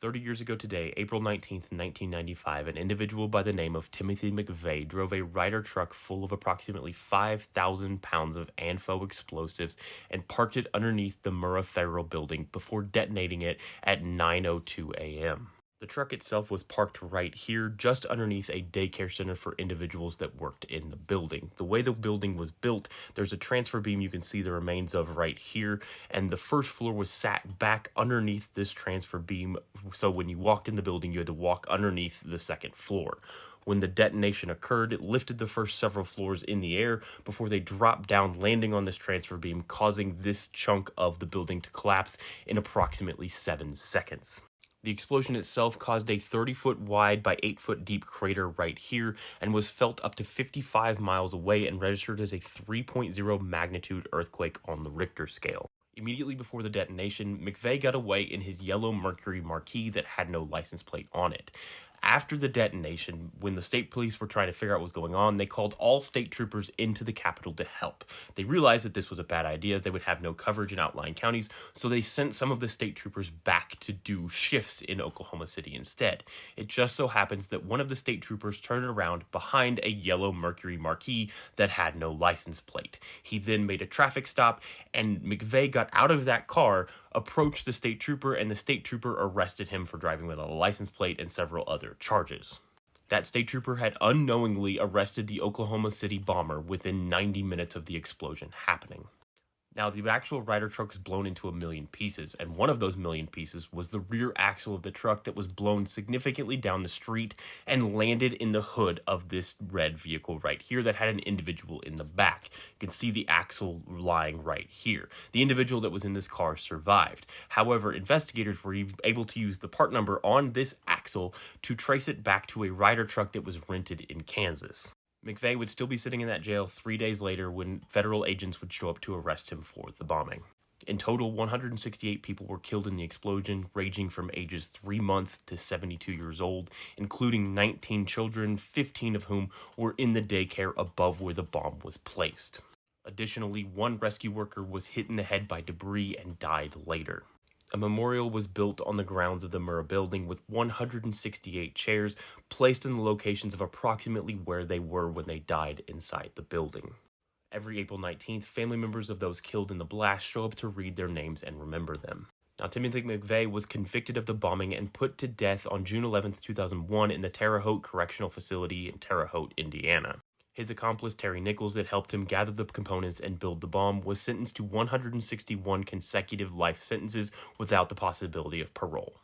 30 years ago today, April 19th, 1995, an individual by the name of Timothy McVeigh drove a Ryder truck full of approximately 5,000 pounds of ANFO explosives and parked it underneath the Murrah Federal Building before detonating it at 9:02 a.m. The truck itself was parked right here, just underneath a daycare center for individuals that worked in the building. The way the building was built, there's a transfer beam you can see the remains of right here, and the first floor was sat back underneath this transfer beam, so when you walked in the building, you had to walk underneath the second floor. When the detonation occurred, it lifted the first several floors in the air before they dropped down, landing on this transfer beam, causing this chunk of the building to collapse in approximately 7 seconds. The explosion itself caused a 30-foot wide by 8-foot deep crater right here and was felt up to 55 miles away and registered as a 3.0 magnitude earthquake on the Richter scale. Immediately before the detonation, McVeigh got away in his yellow Mercury Marquis that had no license plate on it. After the detonation, when the state police were trying to figure out what was going on, they called all state troopers into the Capitol to help. They realized that this was a bad idea as they would have no coverage in outlying counties, so they sent some of the state troopers back to do shifts in Oklahoma City instead. It just so happens that one of the state troopers turned around behind a yellow Mercury Marquis that had no license plate. He then made a traffic stop, and McVeigh got out of that car, approached the state trooper, and the state trooper arrested him for driving without a license plate and several other charges. That state trooper had unknowingly arrested the Oklahoma City bomber within 90 minutes of the explosion happening. Now, the actual Ryder truck was blown into a million pieces, and one of those million pieces was the rear axle of the truck that was blown significantly down the street and landed in the hood of this red vehicle right here that had an individual in the back. You can see the axle lying right here. The individual that was in this car survived. However, investigators were able to use the part number on this axle to trace it back to a Ryder truck that was rented in Kansas. McVeigh would still be sitting in that jail 3 days later when federal agents would show up to arrest him for the bombing. In total, 168 people were killed in the explosion, ranging from ages 3 months to 72 years old, including 19 children, 15 of whom were in the daycare above where the bomb was placed. Additionally, one rescue worker was hit in the head by debris and died later. A memorial was built on the grounds of the Murrah building with 168 chairs placed in the locations of approximately where they were when they died inside the building. Every April 19th, family members of those killed in the blast show up to read their names and remember them. Now, Timothy McVeigh was convicted of the bombing and put to death on June 11th, 2001 in the Terre Haute Correctional Facility in Terre Haute, Indiana. His accomplice, Terry Nichols, that helped him gather the components and build the bomb, was sentenced to 161 consecutive life sentences without the possibility of parole.